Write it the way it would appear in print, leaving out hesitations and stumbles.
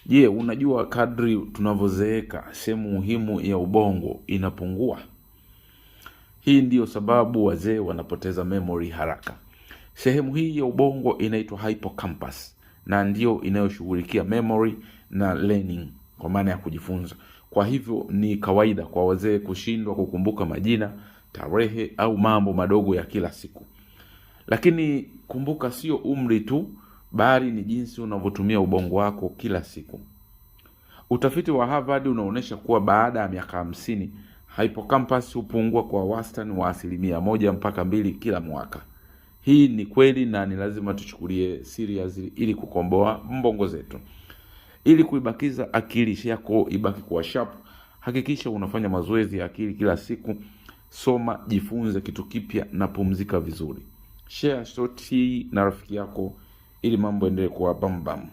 Je, unajua kadri tunavyozeeka sehemu muhimu ya ubongo inapungua? Hii ndiyo sababu wazee wanapoteza memory haraka. Sehemu hii ya ubongo inaitwa hippocampus na ndiyo inayoshughulikia memory na learning, kwa maana ya kujifunza. Kwa hivyo ni kawaida kwa wazee kushindwa kukumbuka majina, tarehe au mambo madogo ya kila siku. Lakini kumbuka, sio umri tu, bali ni jinsi unavyotumia ubongo wako kila siku. Utafiti wa Harvard unaonyesha kuwa baada ya miaka 50 hippocampus hupungua kwa wastani wa 1 mpaka 2 kila mwaka. Hii ni kweli na ni lazima tuchukulie serious ili kukomboa mbongo zetu. Ili kuibakiza akili yako ibaki kuwa sharp, hakikisha unafanya mazoezi ya akili kila siku. Soma, jifunze kitu kipya na pumzika vizuri. Share short hii na rafiki yako ili mambo endelee kuwa bam bam.